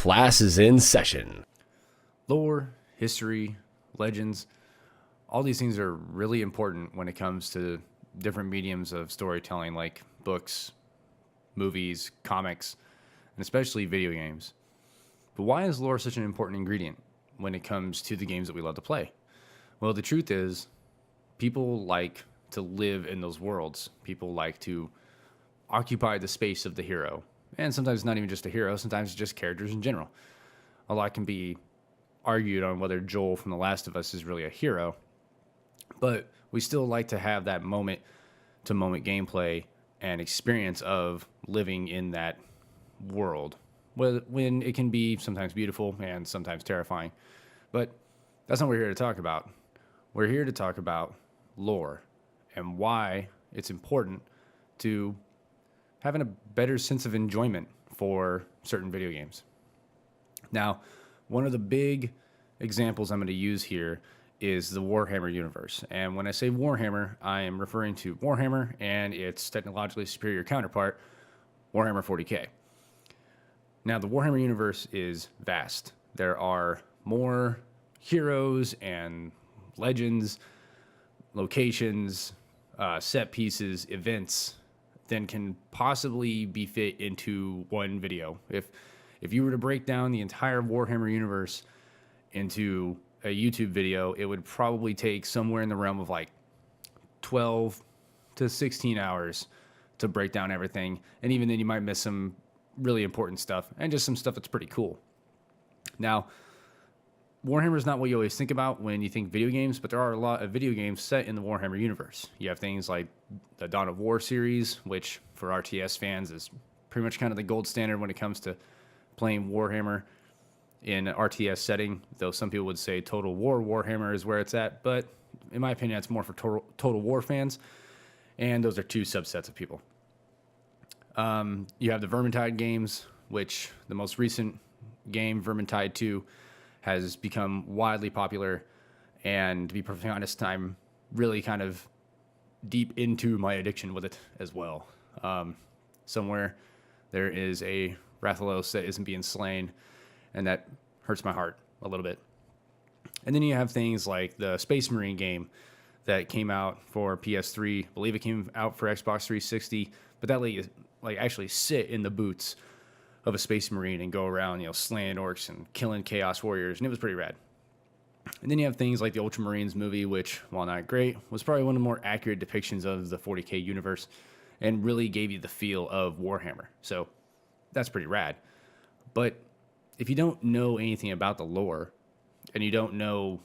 Class is in session. Lore, history, legends, all these things are really important when it comes to different mediums of storytelling like books, movies, comics, and especially video games. But why is lore such an important ingredient when it comes to the games that we love to play? Well, the truth is, people like to live in those worlds. People like to occupy the space of the hero. And sometimes not even just a hero, sometimes just characters in general. A lot can be argued on whether Joel from The Last of Us is really a hero, but we still like to have that moment to moment gameplay and experience of living in that world when it can be sometimes beautiful and sometimes terrifying. But that's not what we're here to talk about. We're here to talk about lore and why it's important to having a better sense of enjoyment for certain video games. Now, one of the big examples I'm going to use here is the Warhammer universe. And when I say Warhammer, I am referring to Warhammer and its technologically superior counterpart, Warhammer 40K. Now, the Warhammer universe is vast. There are more heroes and legends, locations, set pieces, events than can possibly be fit into one video. If you were to break down the entire Warhammer universe into a YouTube video, it would probably take somewhere in the realm of like 12 to 16 hours to break down everything. And even then you might miss some really important stuff and just some stuff that's pretty cool. Now, Warhammer is not what you always think about when you think video games, but there are a lot of video games set in the Warhammer universe. You have things like the Dawn of War series, which for RTS fans is pretty much kind of the gold standard when it comes to playing Warhammer in an RTS setting, though some people would say Total War Warhammer is where it's at, but in my opinion, it's more for Total War fans, and those are two subsets of people. You have the Vermintide games, which the most recent game, Vermintide 2, has become widely popular, and to be perfectly honest, I'm really kind of deep into my addiction with it as well. Somewhere there is a Rathalos that isn't being slain, and that hurts my heart a little bit. And then you have things like the Space Marine game that came out for PS3. I believe it came out for Xbox 360, but that like actually sit in the boots of a Space Marine and go around, slaying orcs and killing Chaos Warriors, and it was pretty rad. And then you have things like the Ultramarines movie, which, while not great, was probably one of the more accurate depictions of the 40K universe and really gave you the feel of Warhammer. So that's pretty rad. But if you don't know anything about the lore and you don't know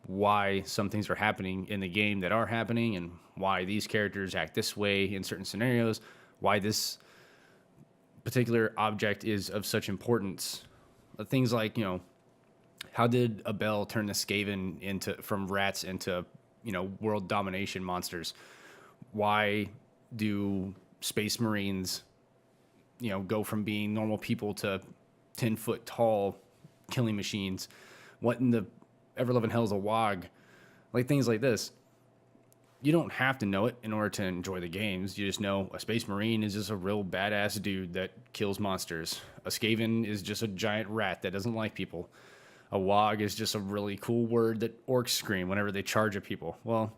why some things are happening in the game that are happening and why these characters act this way in certain scenarios, why this particular object is of such importance, things like, how did Abel turn the Skaven from rats into, world domination monsters? Why do Space Marines, go from being normal people to 10-foot tall killing machines? What in the ever-loving hell is a Wog? Like things like this. You don't have to know it in order to enjoy the games. You just know a Space Marine is just a real badass dude that kills monsters. A Skaven is just a giant rat that doesn't like people. A Wog is just a really cool word that orcs scream whenever they charge at people. Well,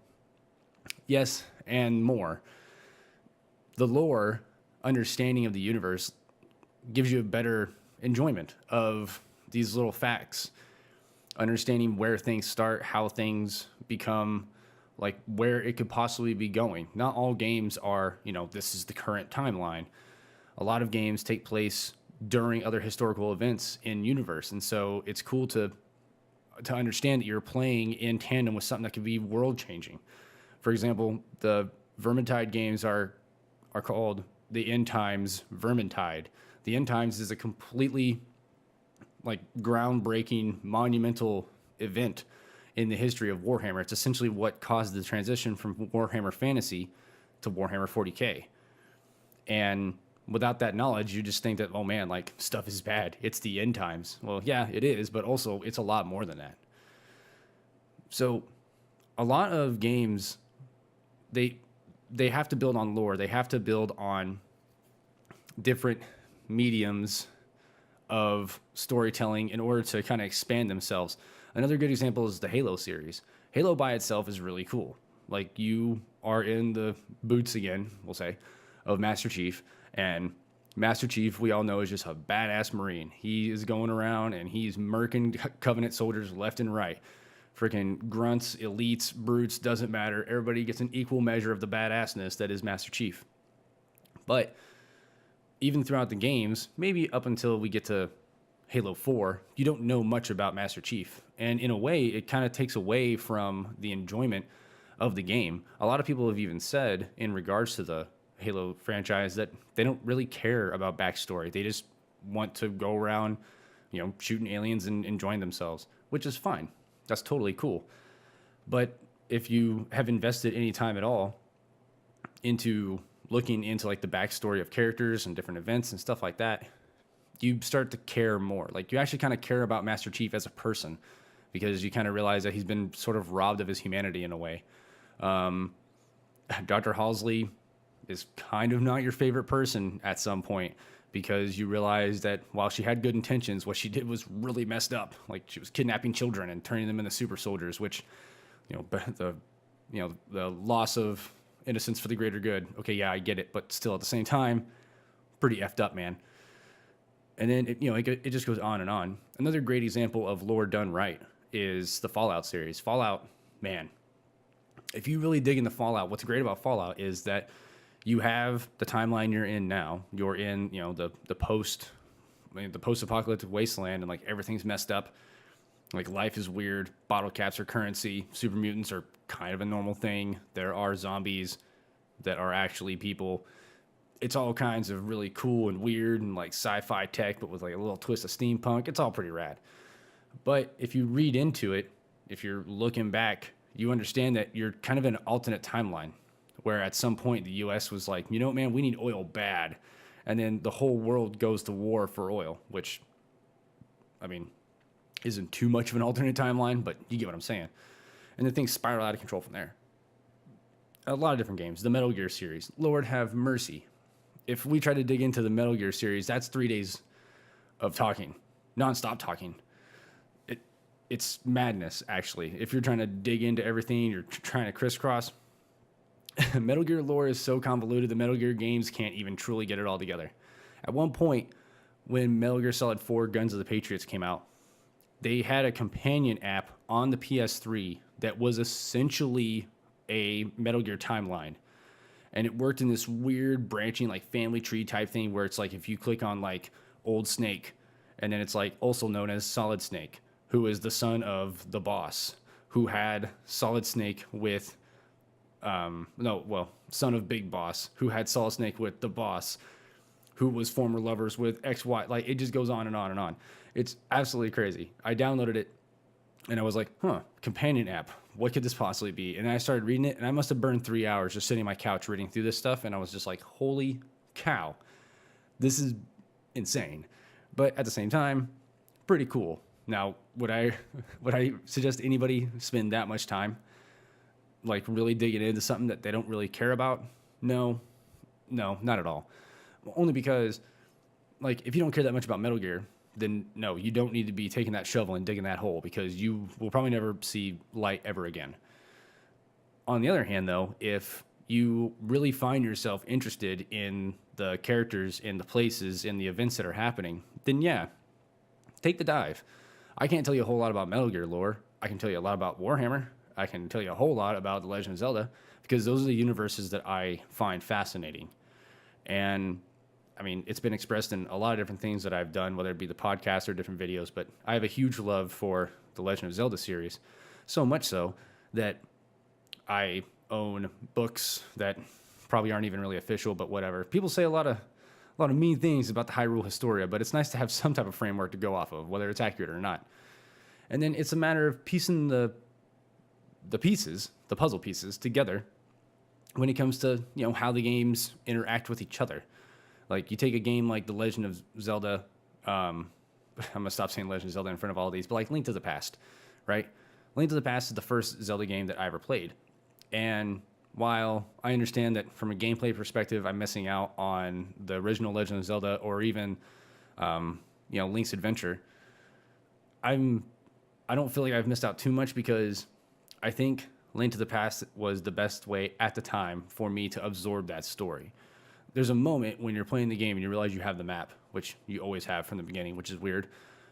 yes, and more. The lore understanding of the universe gives you a better enjoyment of these little facts. Understanding where things start, how things become, like where it could possibly be going. Not all games are, this is the current timeline. A lot of games take place during other historical events in universe. And so it's cool to understand that you're playing in tandem with something that could be world changing. For example, the Vermintide games are called the End Times Vermintide. The End Times is a completely groundbreaking, monumental event in the history of Warhammer. It's essentially what caused the transition from Warhammer Fantasy to Warhammer 40K. And without that knowledge, you just think that, oh man, stuff is bad. It's the end times. Well, yeah, it is, but also it's a lot more than that. So a lot of games, they have to build on lore. They have to build on different mediums of storytelling in order to kind of expand themselves. Another good example is the Halo series. Halo by itself is really cool. Like, you are in the boots again, we'll say, of Master Chief, and Master Chief, we all know, is just a badass Marine. He is going around and he's murking Covenant soldiers left and right. Freaking grunts, elites, brutes, doesn't matter. Everybody gets an equal measure of the badassness that is Master Chief. But even throughout the games, maybe up until we get to Halo 4, you don't know much about Master Chief. And in a way, it kind of takes away from the enjoyment of the game. A lot of people have even said in regards to the Halo franchise that they don't really care about backstory. They just want to go around, shooting aliens and enjoying themselves, which is fine. That's totally cool. But if you have invested any time at all into looking into like the backstory of characters and different events and stuff like that, you start to care more. Like, you actually kind of care about Master Chief as a person, because you kind of realize that he's been sort of robbed of his humanity in a way. Dr. Halsey is kind of not your favorite person at some point, because you realize that while she had good intentions, what she did was really messed up. Like, she was kidnapping children and turning them into super soldiers, which, the loss of innocence for the greater good. Okay, yeah, I get it, but still at the same time, pretty effed up, man. And then it just goes on and on. Another great example of lore done right is the Fallout series. Fallout, man, if you really dig into Fallout, what's great about Fallout is that you have the timeline you're in now. You're in, the post-apocalyptic wasteland, and like everything's messed up. Like, life is weird. Bottle caps are currency. Super mutants are kind of a normal thing. There are zombies that are actually people. It's all kinds of really cool and weird and like sci-fi tech, but with like a little twist of steampunk. It's all pretty rad. But if you read into it, if you're looking back, you understand that you're kind of in an alternate timeline, where at some point the U.S. was like, man, we need oil bad. And then the whole world goes to war for oil, which, isn't too much of an alternate timeline, but you get what I'm saying. And then things spiral out of control from there. A lot of different games. The Metal Gear series. Lord have mercy. If we try to dig into the Metal Gear series, that's 3 days of talking, nonstop talking. It's madness, actually. If you're trying to dig into everything, you're trying to crisscross. Metal Gear lore is so convoluted, the Metal Gear games can't even truly get it all together. At one point, when Metal Gear Solid 4 Guns of the Patriots came out, they had a companion app on the PS3 that was essentially a Metal Gear timeline. And it worked in this weird branching, like, family tree type thing, where it's like if you click on like Old Snake, and then it's like also known as Solid Snake, who is the son of the boss, who had Solid Snake with son of Big Boss, who had Solid Snake with the boss, who was former lovers with XY. Like, it just goes on and on and on. It's absolutely crazy. I downloaded it and I was like, companion app. What could this possibly be? And I started reading it, and I must have burned 3 hours just sitting on my couch reading through this stuff. And I was just like, holy cow, this is insane. But at the same time, pretty cool. Now, would I suggest anybody spend that much time like really digging into something that they don't really care about? No, not at all. Only because, like, if you don't care that much about Metal Gear, then no, you don't need to be taking that shovel and digging that hole, because you will probably never see light ever again. On the other hand, though, if you really find yourself interested in the characters, in the places, in the events that are happening, then yeah, take the dive. I can't tell you a whole lot about Metal Gear lore. I can tell you a lot about Warhammer. I can tell you a whole lot about The Legend of Zelda, because those are the universes that I find fascinating. And it's been expressed in a lot of different things that I've done, whether it be the podcast or different videos, but I have a huge love for the Legend of Zelda series. So much so that I own books that probably aren't even really official, but whatever. People say a lot of mean things about the Hyrule Historia, but it's nice to have some type of framework to go off of, whether it's accurate or not. And then it's a matter of piecing the puzzle pieces together when it comes to, how the games interact with each other. Like, you take a game like The Legend of Zelda, I'm going to stop saying Legend of Zelda in front of all of these, but like Link to the Past, right? Link to the Past is the first Zelda game that I ever played. And while I understand that from a gameplay perspective, I'm missing out on the original Legend of Zelda, or even Link's Adventure, I don't feel like I've missed out too much because I think Link to the Past was the best way at the time for me to absorb that story. There's a moment when you're playing the game and you realize you have the map, which you always have from the beginning, which is weird,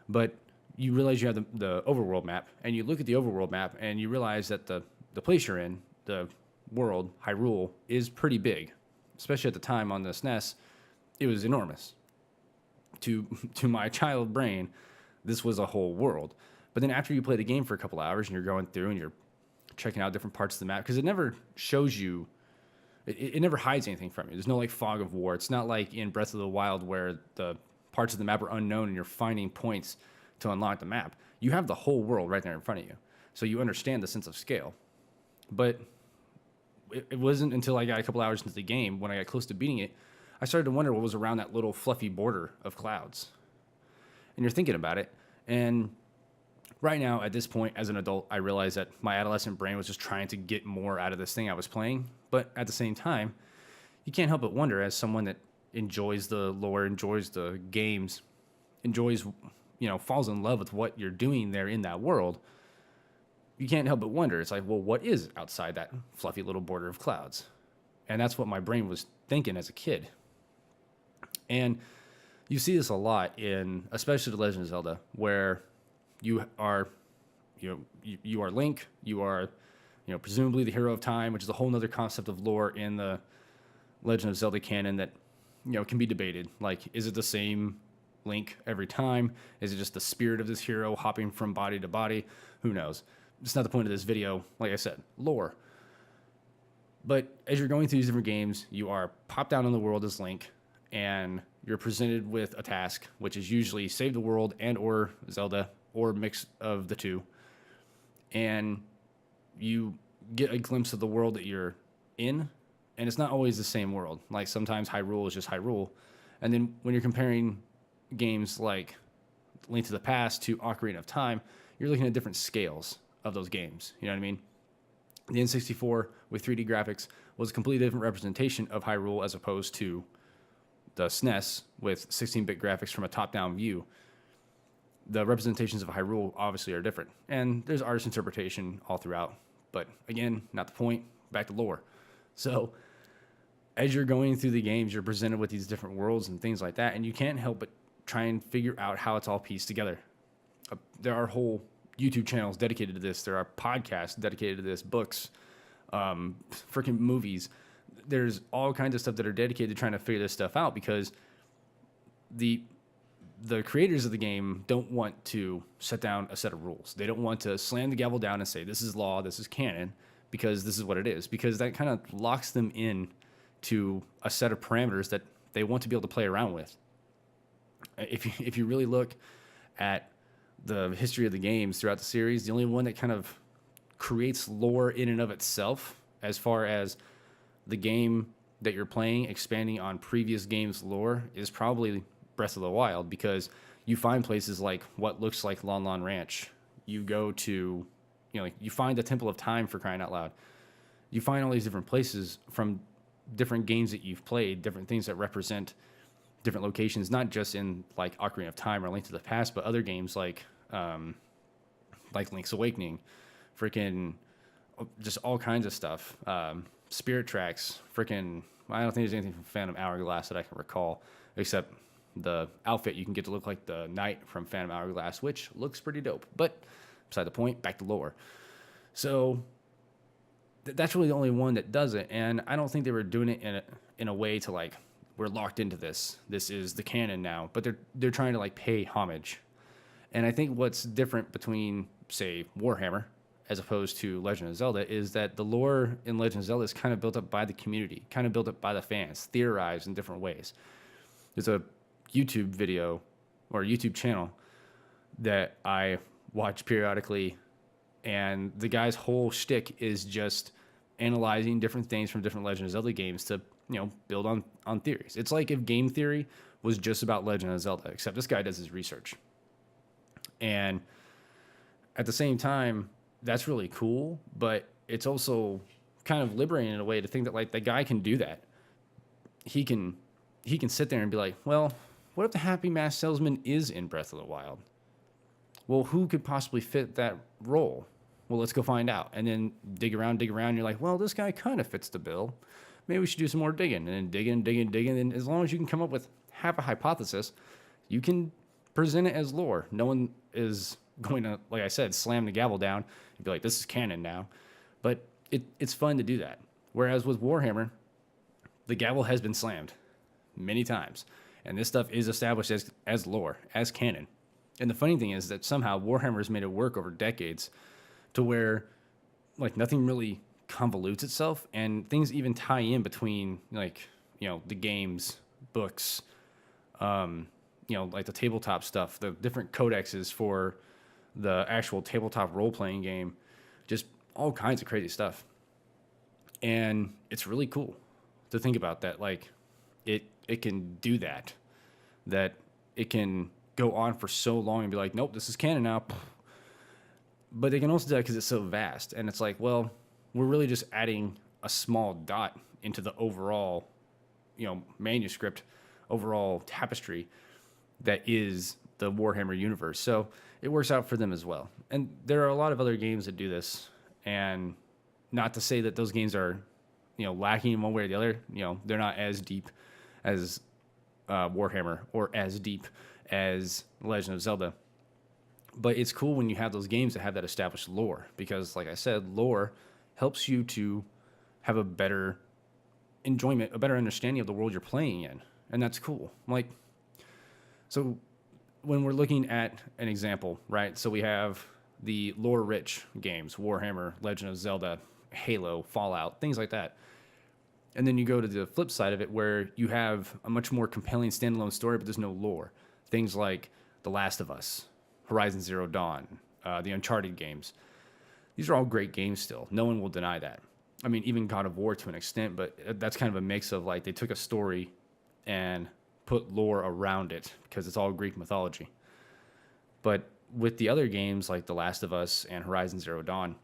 but you realize you have the overworld map, and you look at the overworld map and you realize that the place you're in, the world, Hyrule, is pretty big, especially at the time on the SNES. It was enormous. To my child brain, this was a whole world. But then after you play the game for a couple hours and you're going through and you're checking out different parts of the map, because it never shows you, it never hides anything from you. There's no like fog of war. It's not like in Breath of the Wild where the parts of the map are unknown and you're finding points to unlock the map. You have the whole world right there in front of you. So you understand the sense of scale. But it wasn't until I got a couple hours into the game, when I got close to beating it, I started to wonder what was around that little fluffy border of clouds. And you're thinking about it. And right now, at this point, as an adult, I realize that my adolescent brain was just trying to get more out of this thing I was playing. But at the same time, you can't help but wonder, as someone that enjoys the lore, enjoys the games, enjoys, falls in love with what you're doing there in that world, you can't help but wonder. It's like, well, what is outside that fluffy little border of clouds? And that's what my brain was thinking as a kid. And you see this a lot in, especially The Legend of Zelda, where you are Link, you are, presumably the hero of time, which is a whole nother concept of lore in the Legend of Zelda canon that, can be debated. Like, is it the same Link every time? Is it just the spirit of this hero hopping from body to body? Who knows? It's not the point of this video. Like I said, lore. But as you're going through these different games, you are popped down in the world as Link, and you're presented with a task, which is usually save the world and or Zelda, or a mix of the two. And you get a glimpse of the world that you're in, and it's not always the same world. Like, sometimes Hyrule is just Hyrule. And then when you're comparing games like Link to the Past to Ocarina of Time, you're looking at different scales of those games. You know what I mean? The N64 with 3D graphics was a completely different representation of Hyrule as opposed to the SNES with 16-bit graphics from a top-down view. The representations of Hyrule obviously are different, and there's artist interpretation all throughout. But again, not the point. Back to lore. So as you're going through the games, you're presented with these different worlds and things like that, and you can't help but try and figure out how it's all pieced together. There are whole YouTube channels dedicated to this. There are podcasts dedicated to this, books, freaking movies. There's all kinds of stuff that are dedicated to trying to figure this stuff out, because the creators of the game don't want to set down a set of rules. They don't want to slam the gavel down and say, this is law, this is canon, because this is what it is, because that kind of locks them in to a set of parameters that they want to be able to play around with. If you really look at the history of the games throughout the series, the only one that kind of creates lore in and of itself, as far as the game that you're playing expanding on previous games' lore, is probably Breath of the Wild, because you find places like what looks like Lon Lon Ranch. You go to, you find the Temple of Time, for crying out loud. You find all these different places from different games that you've played, different things that represent different locations, not just in like Ocarina of Time or Link to the Past, but other games like Link's Awakening, freaking just all kinds of stuff. Spirit Tracks, freaking, I don't think there's anything from Phantom Hourglass that I can recall, except the outfit. You can get to look like the knight from Phantom Hourglass, which looks pretty dope. But beside the point, back to lore. So that's really the only one that does it, and I don't think they were doing it in a way to like, we're locked into this. This is the canon now, but they're trying to like pay homage. And I think what's different between, say, Warhammer as opposed to Legend of Zelda is that the lore in Legend of Zelda is kind of built up by the community, kind of built up by the fans, theorized in different ways. There's a YouTube video or YouTube channel that I watch periodically, and the guy's whole shtick is just analyzing different things from different Legend of Zelda games to, build on theories. It's like if game theory was just about Legend of Zelda, except this guy does his research. And at the same time, that's really cool, but it's also kind of liberating in a way to think that like the guy can do that. He can sit there and be like, well, what if the Happy Mask Salesman is in Breath of the Wild? Well, who could possibly fit that role? Well, let's go find out. And then dig around. You're like, well, this guy kind of fits the bill. Maybe we should do some more digging. And then digging. And as long as you can come up with half a hypothesis, you can present it as lore. No one is going to, like I said, slam the gavel down and be like, this is canon now. But it's fun to do that. Whereas with Warhammer, the gavel has been slammed many times. And this stuff is established as lore, as canon. And the funny thing is that somehow Warhammer has made it work over decades to where like nothing really convolutes itself, and things even tie in between like, you know, the games, books, you know, like the tabletop stuff, the different codexes for the actual tabletop role-playing game, just all kinds of crazy stuff. And it's really cool to think about that. Like it can do that it can go on for so long and be like, nope, this is canon now. But they can also do that because it's so vast. And it's like, well, we're really just adding a small dot into the overall, you know, manuscript, overall tapestry that is the Warhammer universe. So it works out for them as well. And there are a lot of other games that do this. And not to say that those games are, you know, lacking in one way or the other. You know, they're not as deep as Warhammer or as deep as Legend of Zelda. But it's cool when you have those games that have that established lore, because like I said, lore helps you to have a better enjoyment, a better understanding of the world you're playing in. And that's cool. Like, so when we're looking at an example, right? So we have the lore-rich games, Warhammer, Legend of Zelda, Halo, Fallout, things like that. And then you go to the flip side of it where you have a much more compelling standalone story, but there's no lore. Things like The Last of Us, Horizon Zero Dawn, the Uncharted games. These are all great games still. No one will deny that. I mean, even God of War to an extent, but that's kind of a mix of like they took a story and put lore around it because it's all Greek mythology. But with the other games like The Last of Us and Horizon Zero Dawn,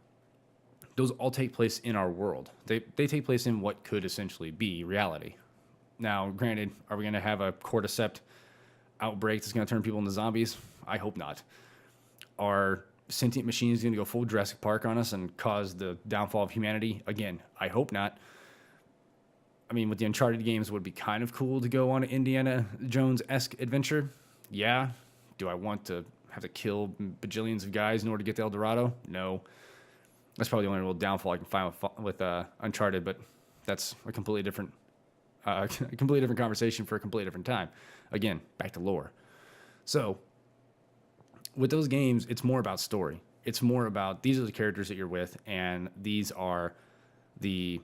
those all take place in our world. They take place in what could essentially be reality. Now, granted, are we going to have a cordyceps outbreak that's going to turn people into zombies? I hope not. Are sentient machines going to go full Jurassic Park on us and cause the downfall of humanity? Again, I hope not. I mean, with the Uncharted games, it would be kind of cool to go on an Indiana Jones-esque adventure. Yeah. Do I want to have to kill bajillions of guys in order to get to El Dorado? No. That's probably the only real downfall I can find with Uncharted, but that's a completely different conversation for a completely different time. Again, back to lore. So with those games, it's more about story. It's more about these are the characters that you're with, and these are the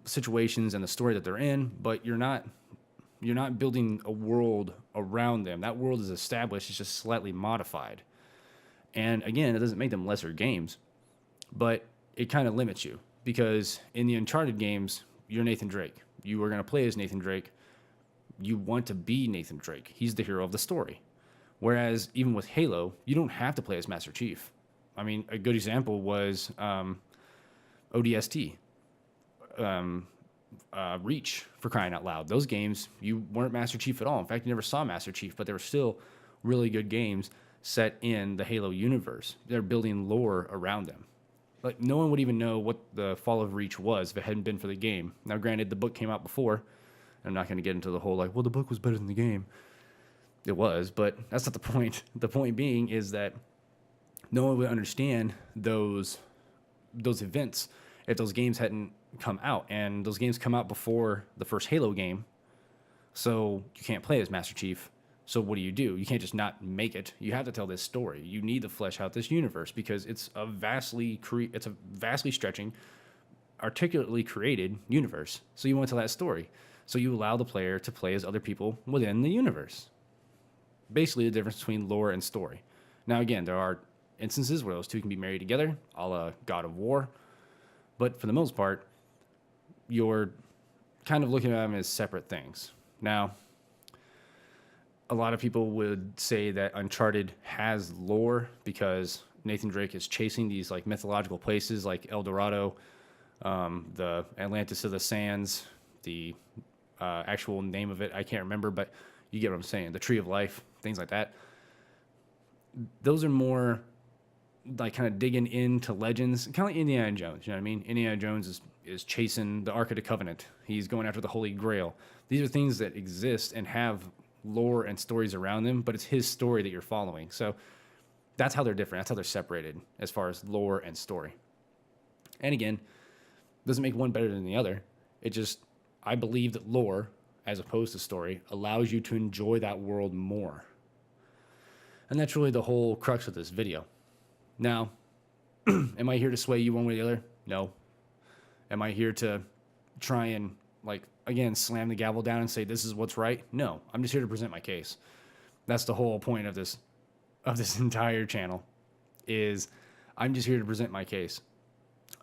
situations and the story that they're in, but you're not building a world around them. That world is established, it's just slightly modified. And again, it doesn't make them lesser games, but it kind of limits you, because in the Uncharted games, you're Nathan Drake. You are going to play as Nathan Drake. You want to be Nathan Drake. He's the hero of the story. Whereas even with Halo, you don't have to play as Master Chief. I mean, a good example was ODST, Reach, for crying out loud. Those games, you weren't Master Chief at all. In fact, you never saw Master Chief, but they were still really good games set in the Halo universe. They're building lore around them. Like, no one would even know what the Fall of Reach was if it hadn't been for the game. Now, granted, the book came out before. I'm not going to get into the whole, like, well, the book was better than the game. It was, but that's not the point. The point being is that no one would understand those events if those games hadn't come out. And those games come out before the first Halo game, so you can't play as Master Chief. So what do? You can't just not make it. You have to tell this story. You need to flesh out this universe because it's a vastly stretching, articulately created universe. So you want to tell that story. So you allow the player to play as other people within the universe. Basically, the difference between lore and story. Now, again, there are instances where those two can be married together, a la God of War. But for the most part, you're kind of looking at them as separate things. Now, a lot of people would say that Uncharted has lore because Nathan Drake is chasing these like mythological places like El Dorado, the Atlantis of the Sands, the actual name of it I can't remember, but You get what I'm saying? The Tree of Life, things like that. Those are more like kind of digging into legends, kind of like Indiana Jones. You know what I mean? Indiana Jones is chasing the Ark of the Covenant. He's going after the Holy Grail. These are things that exist and have lore and stories around them, but it's his story that you're following. So that's how they're different. That's how they're separated as far as lore and story. And again, doesn't make one better than the other. It just, I believe that lore, as opposed to story, allows you to enjoy that world more. And that's really the whole crux of this video. Now, am I here to sway you one way or the other? No. Am I here to try and, like, again, slam the gavel down and say this is what's right? No. I'm just here to present my case. That's the whole point of this entire channel, is I'm just here to present my case.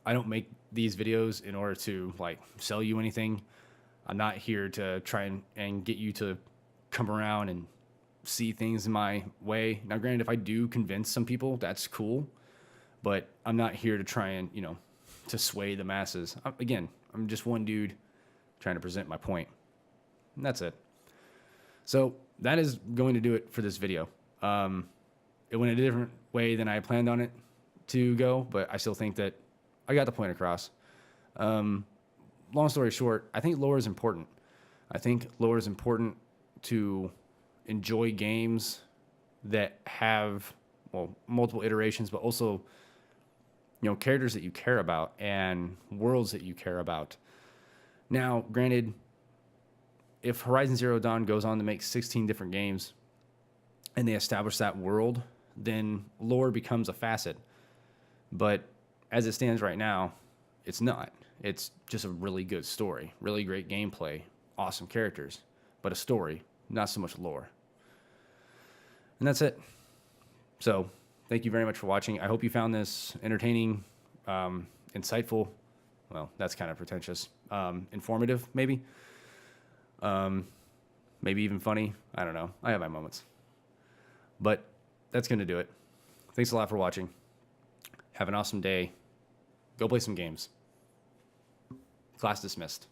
I don't make these videos in order to, like, sell you anything. I'm not here to try and get you to come around and see things in my way. Now, granted, if I do convince some people, that's cool, but I'm not here to try and, to sway the masses. Again, I'm just one dude trying to present my point. And that's it. So that is going to do it for this video. It went a different way than I planned on it to go, but I still think that I got the point across. Long story short, I think lore is important. I think lore is important to enjoy games that have, multiple iterations, but also, characters that you care about and worlds that you care about. Now, granted, if Horizon Zero Dawn goes on to make 16 different games and they establish that world, then lore becomes a facet. But as it stands right now, it's not. It's just a really good story, really great gameplay, awesome characters, but a story, not so much lore. And that's it. So thank you very much for watching. I hope you found this entertaining, insightful. Well, that's kind of pretentious. Informative, maybe. Maybe even funny. I don't know. I have my moments. But that's going to do it. Thanks a lot for watching. Have an awesome day. Go play some games. Class dismissed.